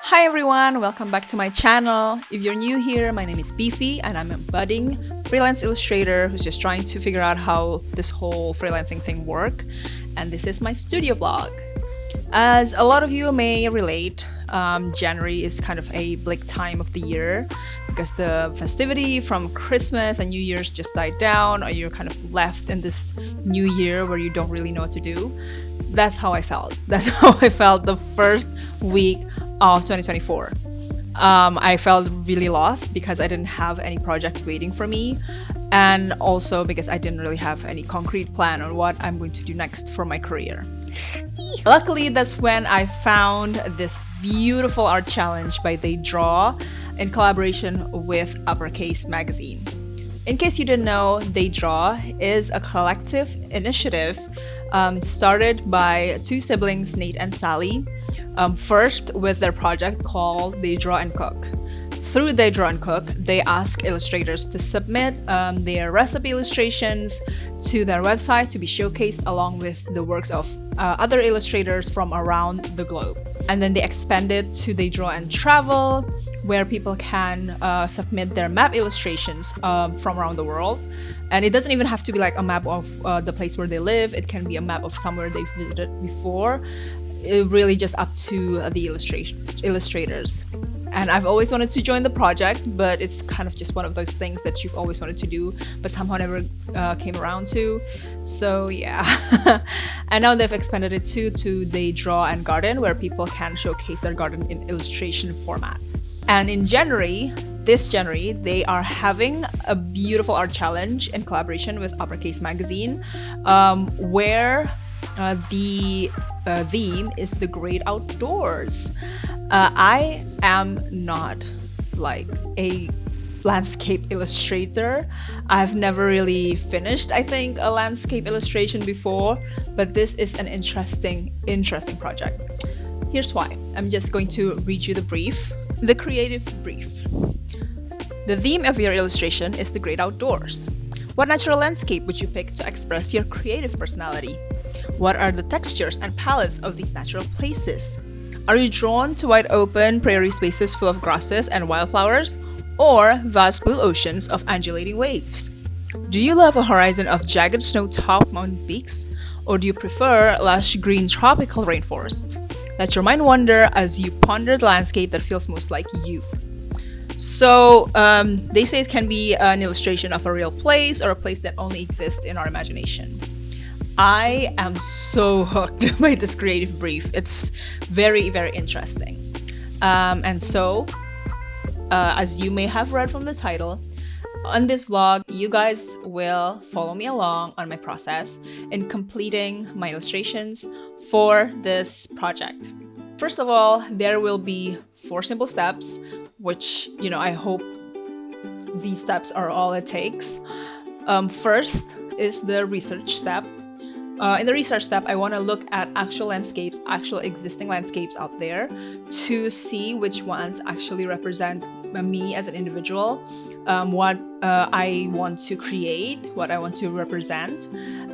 Hi everyone, welcome back to my channel. If you're new here, my name is Beefy and I'm a budding freelance illustrator who's just trying to figure out how this whole freelancing thing works. And this is my studio vlog. As a lot of you may relate, January is kind of a bleak time of the year because the festivity from Christmas and New Year's just died down, or you're kind of left in this new year where you don't really know what to do. That's how I felt. That's how I felt the first week of 2024. I felt really lost because I didn't have any project waiting for me, and also because I didn't really have any concrete plan on what I'm going to do next for my career. Luckily, that's when I found this beautiful art challenge by They Draw in collaboration with Uppercase magazine. In case you didn't know, They Draw is a collective initiative started by two siblings, Nate and Sally, first with their project called They Draw and Cook. Through They Draw and Cook, they ask illustrators to submit their recipe illustrations to their website to be showcased along with the works of other illustrators from around the globe. And then they expanded to They Draw and Travel, where people can submit their map illustrations from around the world. And it doesn't even have to be like a map of the place where they live. It can be a map of somewhere they've visited before. It really just up to the illustrators. And I've always wanted to join the project, but it's kind of just one of those things that you've always wanted to do, but somehow never came around to. So yeah. And now they've expanded it to They Draw and Garden, where people can showcase their garden in illustration format. And in this January, they are having a beautiful art challenge in collaboration with Uppercase magazine, where the theme is the great outdoors. I am not like a landscape illustrator. I've never really finished, I think, a landscape illustration before, but this is an interesting project. Here's why. I'm just going to read you the brief. The creative brief. The theme of your illustration is the great outdoors. What natural landscape would you pick to express your creative personality? What are the textures and palettes of these natural places? Are you drawn to wide open prairie spaces full of grasses and wildflowers, or vast blue oceans of undulating waves? Do you love a horizon of jagged snow-topped mountain peaks, or do you prefer lush green tropical rainforests? Let your mind wander as you ponder the landscape that feels most like you. So they say it can be an illustration of a real place or a place that only exists in our imagination. I am so hooked by this creative brief. It's very, very interesting. And so, as you may have read from the title, on this vlog, you guys will follow me along on my process in completing my illustrations for this project. First of all, there will be 4 simple steps, which, I hope these steps are all it takes. First is the research step. In the research step, I want to look at actual existing landscapes out there to see which ones actually represent me as an individual, what I want to create, what I want to represent,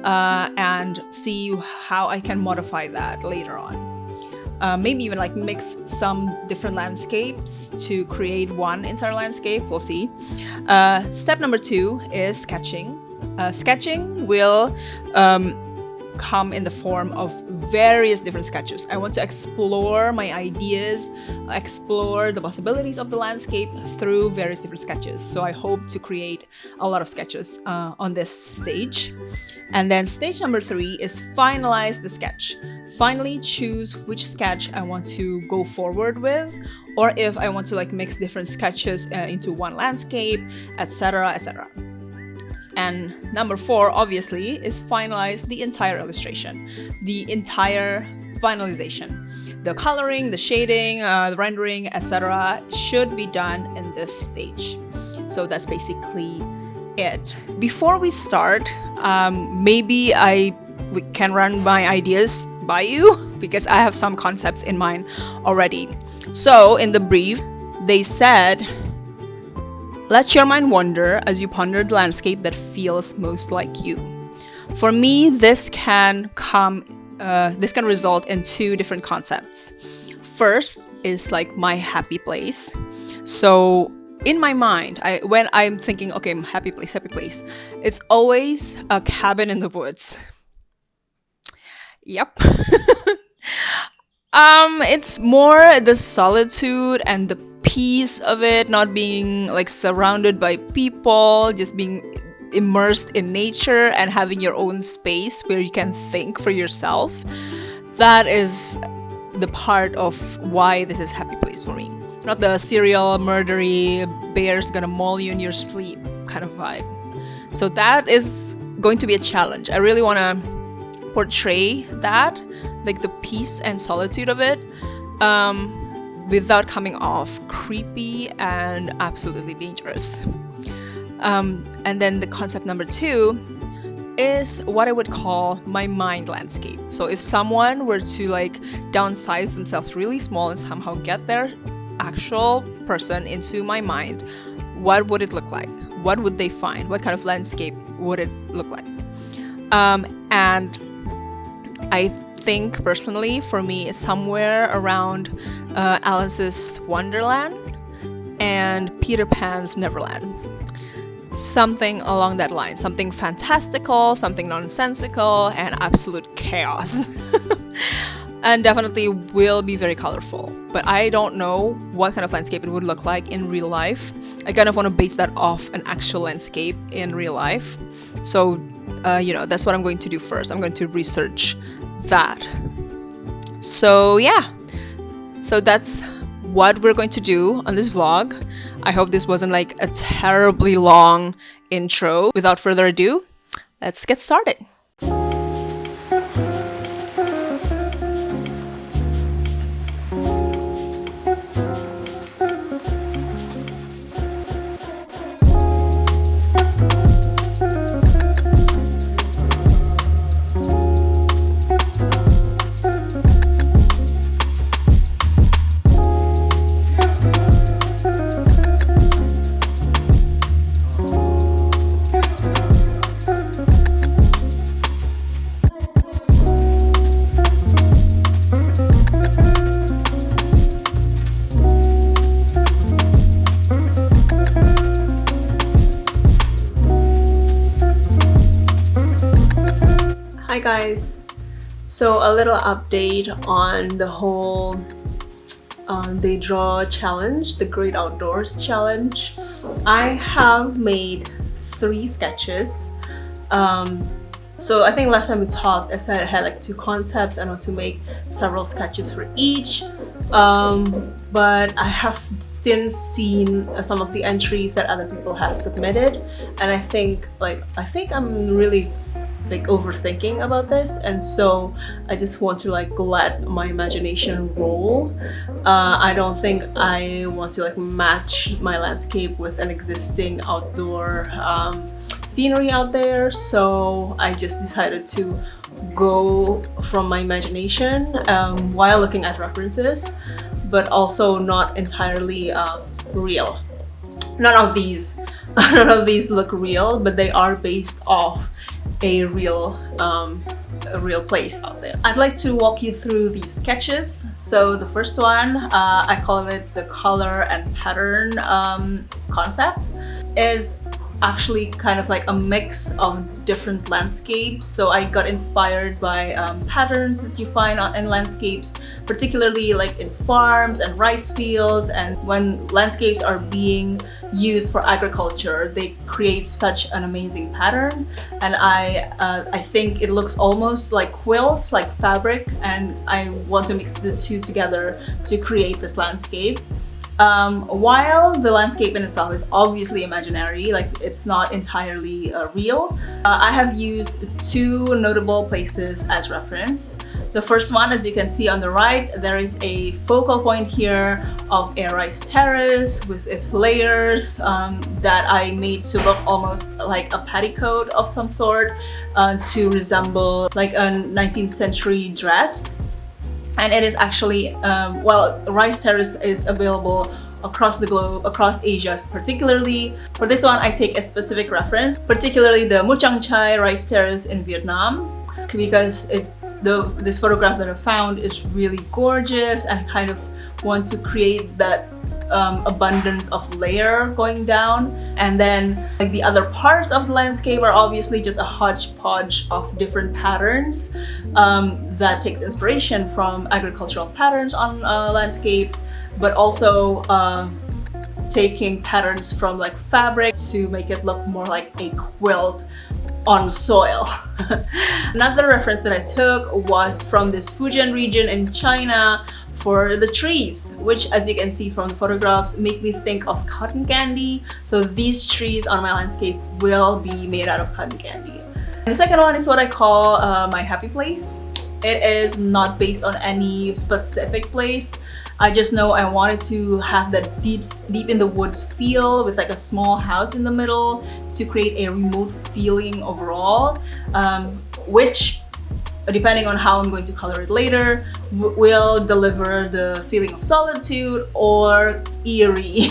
and see how I can modify that later on. Maybe even like mix some different landscapes to create one entire landscape. We'll see. Step number 2 is sketching. Sketching will come in the form of various different sketches. I want to explore my ideas, explore the possibilities of the landscape through various different sketches. So I hope to create a lot of sketches on this stage. And then stage number 3 is finalize the sketch. Finally choose which sketch I want to go forward with, or if I want to like mix different sketches into one landscape, etc., etc. And number 4, obviously, is finalize the entire illustration, the entire finalization. The coloring, the shading, the rendering, etc. should be done in this stage. So that's basically it. Before we start, maybe we can run my ideas by you because I have some concepts in mind already. So in the brief, they said, let your mind wander as you ponder the landscape that feels most like you. For me, this can result in two different concepts. First is like my happy place. So in my mind, when I'm thinking, okay, happy place, it's always a cabin in the woods. Yep. It's more the solitude and the peace of it, not being like surrounded by people, just being immersed in nature and having your own space where you can think for yourself. That is the part of why this is happy place for me. Not the serial murdery, bear's gonna maul you in your sleep kind of vibe. So that is going to be a challenge. I really want to portray that, like the peace and solitude of it, without coming off creepy and absolutely dangerous. And then the concept number 2 is what I would call my mind landscape. So if someone were to like downsize themselves really small and somehow get their actual person into my mind, what would it look like? What would they find? What kind of landscape would it look like? And I think personally for me, somewhere around Alice's Wonderland and Peter Pan's Neverland. Something along that line, something fantastical, something nonsensical, and absolute chaos. And definitely will be very colorful. But I don't know what kind of landscape it would look like in real life. I kind of want to base that off an actual landscape in real life. So, that's what I'm going to do first. I'm going to research that. So, yeah. So that's what we're going to do on this vlog. I hope this wasn't like a terribly long intro. Without further ado, let's get started. Hi guys, so a little update on the whole They Draw challenge, the Great Outdoors challenge. I have made 3 sketches. So I think last time we talked, I said I had like 2 concepts and I want to make several sketches for each. But I have since seen some of the entries that other people have submitted, and I think I'm really like overthinking about this, and so I just want to like let my imagination roll. I don't think I want to like match my landscape with an existing outdoor scenery out there, so I just decided to go from my imagination while looking at references, but also not entirely real. None of these look real, but they are based off a real place out there. I'd like to walk you through these sketches. So the first one, I call it the color and pattern concept, is actually kind of like a mix of different landscapes. So I got inspired by patterns that you find in landscapes, particularly like in farms and rice fields, and when landscapes are being used for agriculture, they create such an amazing pattern. And I think it looks almost like quilts, like fabric, and I want to mix the two together to create this landscape. While the landscape in itself is obviously imaginary, like it's not entirely real, I have used 2 notable places as reference. The first one, as you can see on the right, there is a focal point here of a rice terrace with its layers that I made to look almost like a petticoat of some sort, to resemble like a 19th century dress. And it is actually, rice terrace is available across the globe, across Asia particularly. For this one, I take a specific reference, particularly the Muchang Chai rice terrace in Vietnam, because this photograph that I found is really gorgeous, and I kind of want to create that abundance of layer going down. And then like the other parts of the landscape are obviously just a hodgepodge of different patterns that takes inspiration from agricultural patterns on landscapes, but also taking patterns from like fabric to make it look more like a quilt on soil. Another reference that I took was from this Fujian region in China for the trees, which, as you can see from the photographs, make me think of cotton candy. So these trees on my landscape will be made out of cotton candy. And the second one is what I call my happy place. It is not based on any specific place. I just know I wanted to have that deep in the woods feel with like a small house in the middle to create a remote feeling overall, which, depending on how I'm going to color it later, will deliver the feeling of solitude or eerie.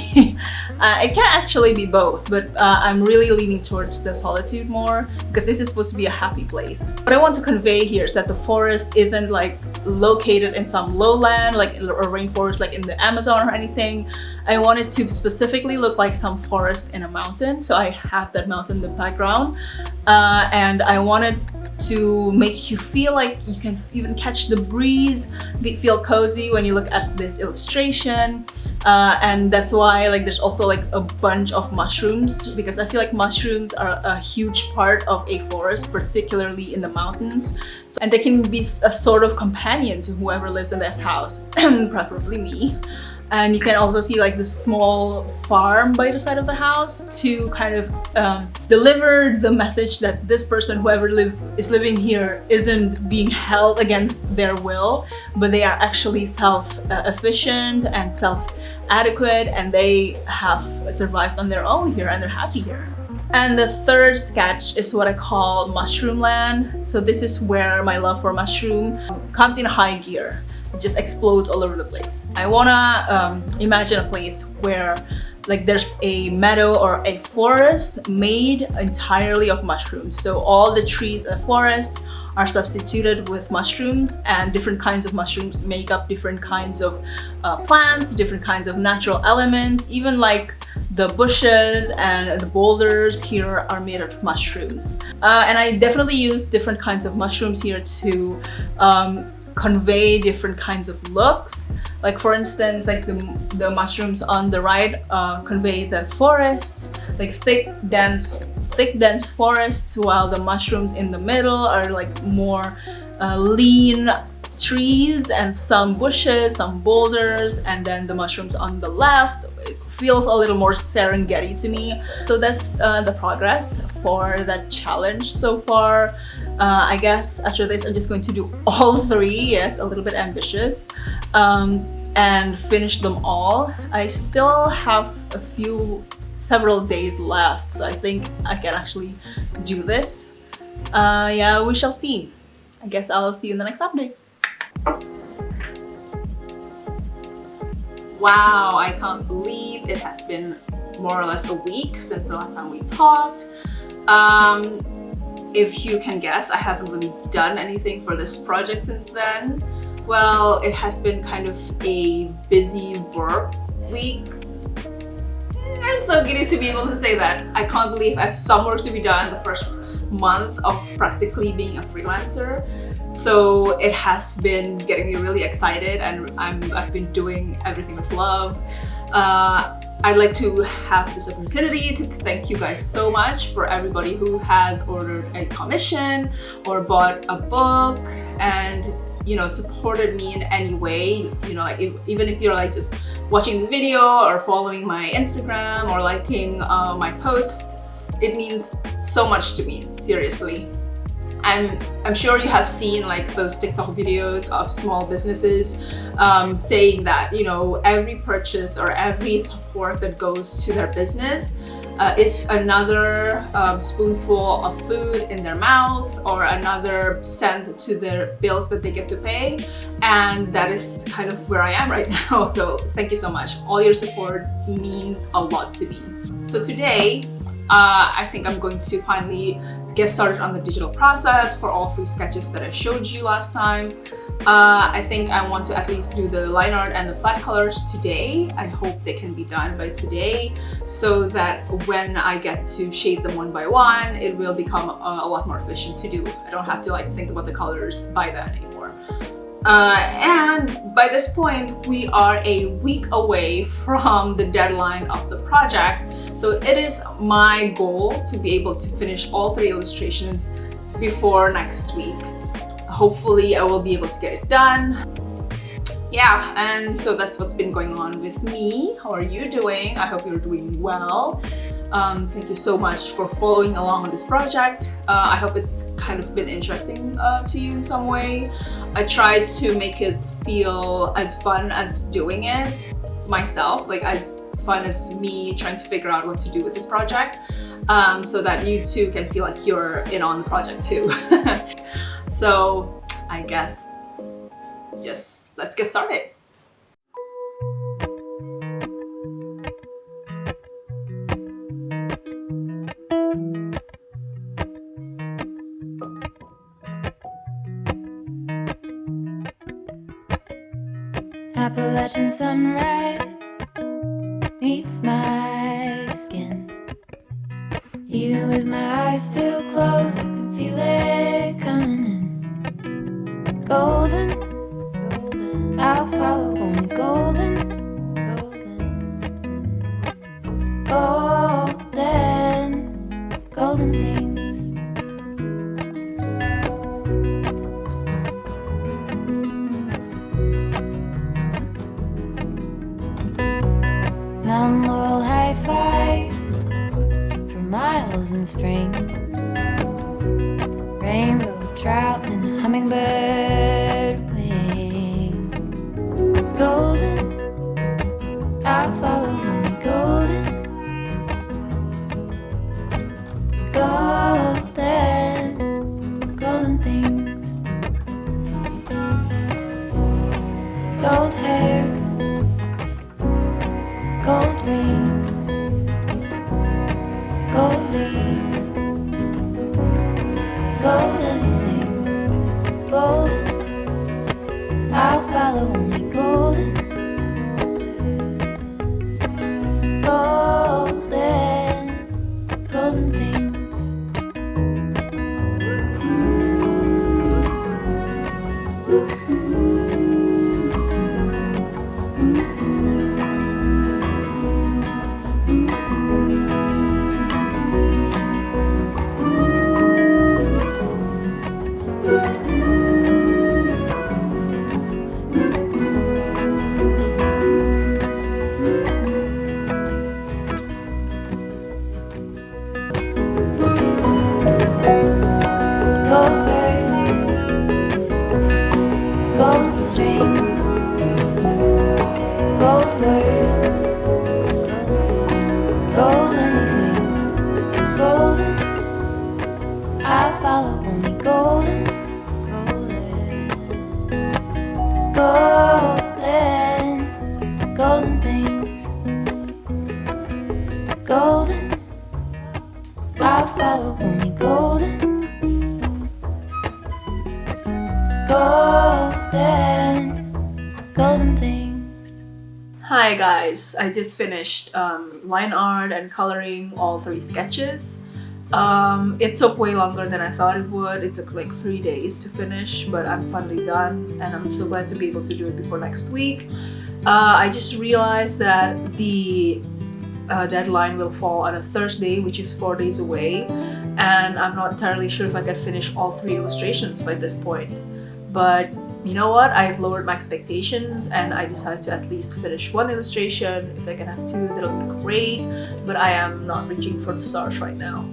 It can actually be both, but I'm really leaning towards the solitude more because this is supposed to be a happy place. What I want to convey here is that the forest isn't like located in some lowland like or rainforest like in the Amazon or anything. I want it to specifically look like some forest in a mountain, so I have that mountain in the background, and I wanted to make you feel like you can even catch the breeze, feel cozy when you look at this illustration. And that's why like there's also like a bunch of mushrooms, because I feel like mushrooms are a huge part of a forest, particularly in the mountains. And they can be a sort of companion to whoever lives in this house, preferably me. And you can also see like this small farm by the side of the house to kind of deliver the message that this person, whoever is living here, isn't being held against their will, but they are actually self-efficient and self-adequate, and they have survived on their own here and they're happy here. And the third sketch is what I call mushroom land. So this is where my love for mushroom comes in high gear. It just explodes all over the place. I wanna imagine a place where like there's a meadow or a forest made entirely of mushrooms. So all the trees in the forest are substituted with mushrooms, and different kinds of mushrooms make up different kinds of plants, different kinds of natural elements. Even like the bushes and the boulders here are made of mushrooms. And I definitely use different kinds of mushrooms here to convey different kinds of looks. Like for instance, like the mushrooms on the right convey the forests, like thick dense forests, while the mushrooms in the middle are like more lean trees and some bushes, some boulders, and then the mushrooms on the left, it feels a little more Serengeti to me. So that's the progress for that challenge so far. I guess after this I'm just going to do all three, yes, a little bit ambitious, and finish them all. I still have several days left, so I think I can actually do this. Yeah, we shall see. I guess I'll see you in the next update. Wow, I can't believe it has been more or less a week since the last time we talked. If you can guess, I haven't really done anything for this project since then. Well, it has been kind of a busy work week. I'm so giddy to be able to say that. I can't believe I have some work to be done the first month of practically being a freelancer. So it has been getting me really excited, and I've been doing everything with love. I'd like to have this opportunity to thank you guys so much for everybody who has ordered a commission or bought a book and, you know, supported me in any way. You know, like even if you're like just watching this video or following my Instagram or liking my posts, it means so much to me, seriously. I'm sure you have seen like those TikTok videos of small businesses saying that, you know, every purchase or every support that goes to their business is another spoonful of food in their mouth, or another cent to their bills that they get to pay. And that is kind of where I am right now. So thank you so much. All your support means a lot to me. So today, I think I'm going to finally get started on the digital process for all 3 sketches that I showed you last time. I think I want to at least do the line art and the flat colors today. I hope they can be done by today, so that when I get to shade them one by one, it will become a lot more efficient to do. I don't have to like think about the colors by then anymore. And by this point, we are a week away from the deadline of the project. So it is my goal to be able to finish all 3 illustrations before next week. Hopefully I will be able to get it done. Yeah, and so that's what's been going on with me. How are you doing? I hope you're doing well. Thank you so much for following along on this project. I hope it's kind of been interesting to you in some way. I tried to make it feel as fun as doing it myself, like as fun as me trying to figure out what to do with this project, so that you too can feel like you're in on the project too. So I guess just let's get started. Appalachian sunrise meets my skin. Even with my eyes still closed, I can feel it coming in. Golden, golden, I'll follow only golden, golden, golden, golden things. Mountain laurel high fives for miles in spring. Rainbow trout and a hummingbird wing. Golden, I'll follow only golden, golden, golden things. Gold hair, gold rings, gold leaves, gold anything, golden, I'll follow only golden, golden, golden things. Gold birds, gold string, gold words, gold anything, golden, I follow only golden, golden, golden, golden things, golden, I follow only golden, golden, golden things. Hi guys, I just finished line art and coloring all 3 sketches. It took way longer than I thought it would. It took like 3 days to finish, but I'm finally done and I'm so glad to be able to do it before next week. I just realized that the deadline will fall on a Thursday, which is 4 days away, and I'm not entirely sure if I can finish all 3 illustrations by this point. But you know what? I've lowered my expectations and I decided to at least finish 1 illustration. If I can have 2, that'll be great, but I am not reaching for the stars right now.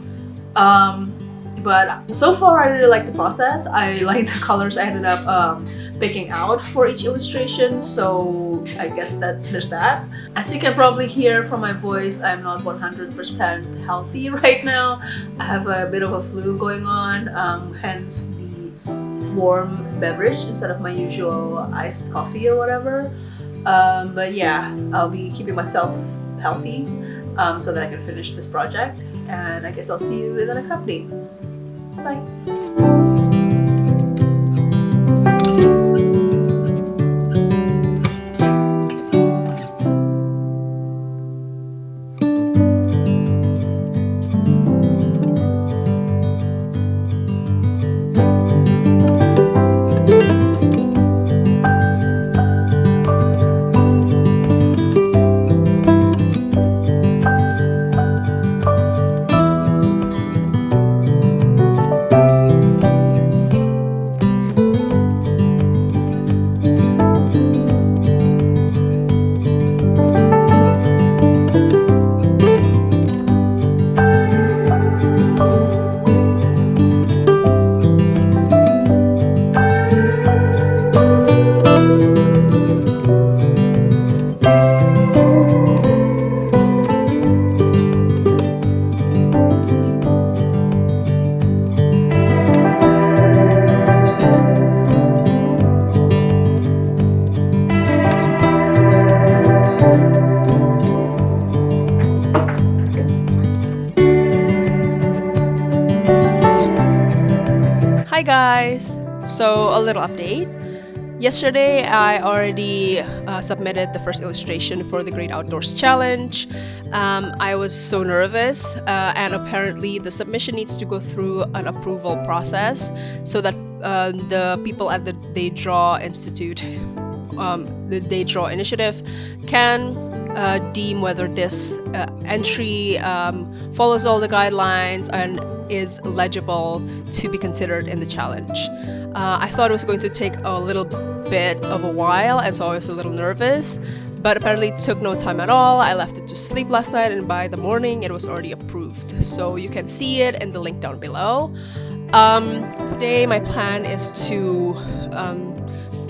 but so far I really like the process. I like the colors I ended up picking out for each illustration, so I guess that there's that. As you can probably hear from my voice, I'm not 100% healthy right now. I have a bit of a flu going on, hence the warm beverage instead of my usual iced coffee or whatever. But yeah, I'll be keeping myself healthy so that I can finish this project, and I guess I'll see you in the next update. Bye! Hi guys! So a little update. Yesterday I already submitted the first illustration for the Great Outdoors Challenge. I was so nervous and apparently the submission needs to go through an approval process so that the people at the They Draw Institute, the They Draw Initiative, can deem whether this entry follows all the guidelines and is legible to be considered in the challenge. I thought it was going to take a little bit of a while, and so I was a little nervous, but apparently it took no time at all. I left it to sleep last night, and by the morning it was already approved. So you can see it in the link down below. Today my plan is to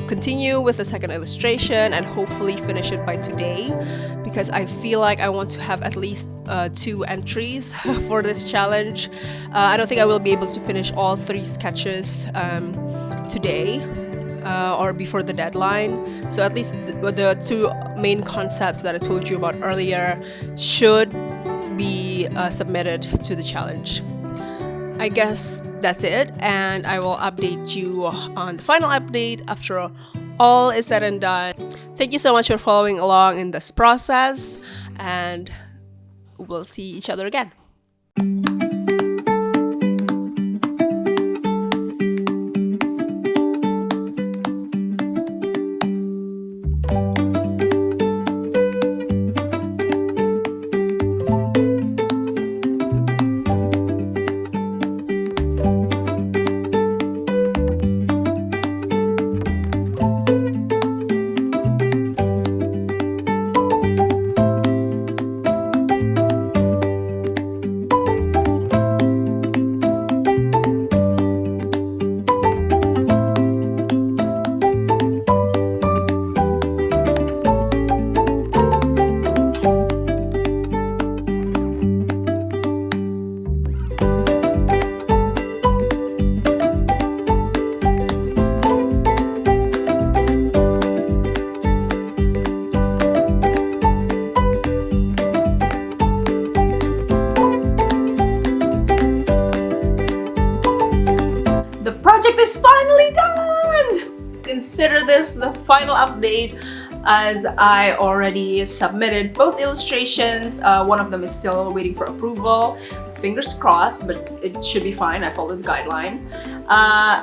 continue with the second illustration and hopefully finish it by today, because I feel like I want to have at least 2 entries for this challenge. I don't think I will be able to finish all 3 sketches today or before the deadline, so at least the 2 main concepts that I told you about earlier should be submitted to the challenge. I guess that's it, and I will update you on the final update after all is said and done. Thank you so much for following along in this process, and we'll see each other again. Project is finally done! Consider this the final update, as I already submitted both illustrations. One of them is still waiting for approval. Fingers crossed, but it should be fine. I followed the guideline.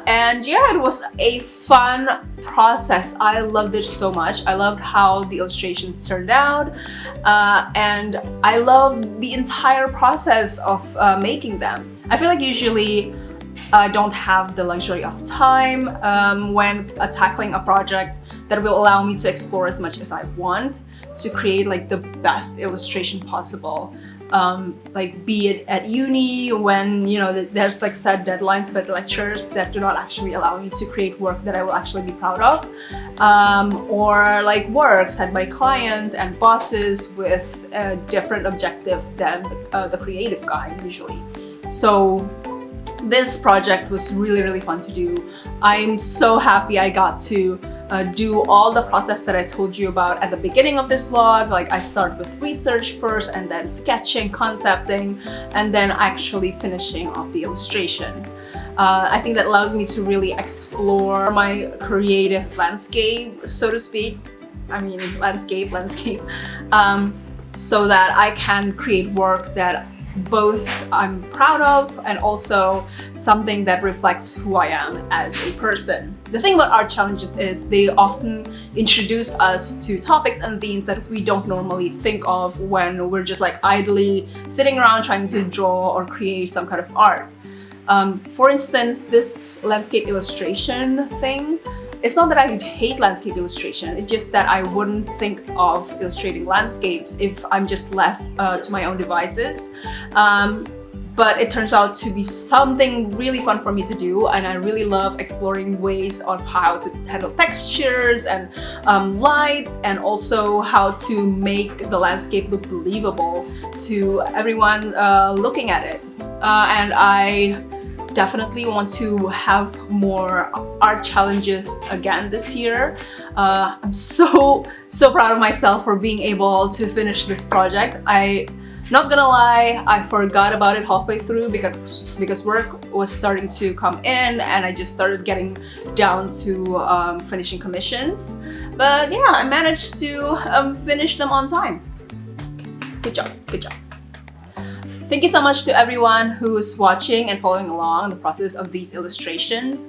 And yeah, it was a fun process. I loved it so much. I loved how the illustrations turned out, and I loved the entire process of making them. I feel like usually I don't have the luxury of time when tackling a project that will allow me to explore as much as I want to create like the best illustration possible. like be it at uni when there's like set deadlines, but lectures that do not actually allow me to create work that I will actually be proud of, or like work set by clients and bosses with a different objective than the creative guy usually. So this project was really fun to do. I'm so happy I got to do all the process that I told you about at the beginning of this vlog. Like I start with research first, and then sketching, concepting, and then actually finishing off the illustration. I think that allows me to really explore my creative landscape, so to speak. I mean, landscape, so that I can create work that both I'm proud of and also something that reflects who I am as a person. The thing about art challenges is they often introduce us to topics and themes that we don't normally think of when we're just like idly sitting around trying to draw or create some kind of art. For instance, this landscape illustration thing, it's not that I hate landscape illustration, it's just that I wouldn't think of illustrating landscapes if I'm just left to my own devices. But it turns out to be something really fun for me to do, and I really love exploring ways of how to handle textures and light, and also how to make the landscape look believable to everyone looking at it. And I definitely want to have more art challenges again this year. I'm so proud of myself for being able to finish this project. Not gonna lie, I forgot about it halfway through because work was starting to come in and I just started getting down to finishing commissions. But yeah, I managed to finish them on time. Good job, good job. Thank you so much to everyone who's watching and following along the process of these illustrations.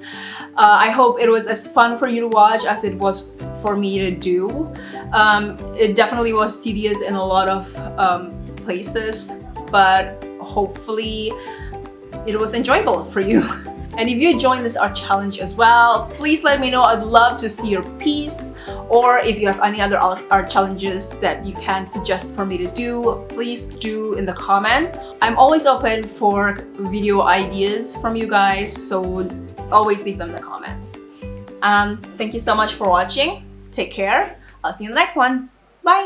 I hope it was as fun for you to watch as it was for me to do. It definitely was tedious in a lot of places, but hopefully it was enjoyable for you. And if you join this art challenge as well, please let me know. I'd love to see your piece. Or if you have any other art challenges that you can suggest for me to do, please do in the comment. I'm always open for video ideas from you guys, so always leave them in the comments. Thank you so much for watching. Take care. I'll see you in the next one. Bye!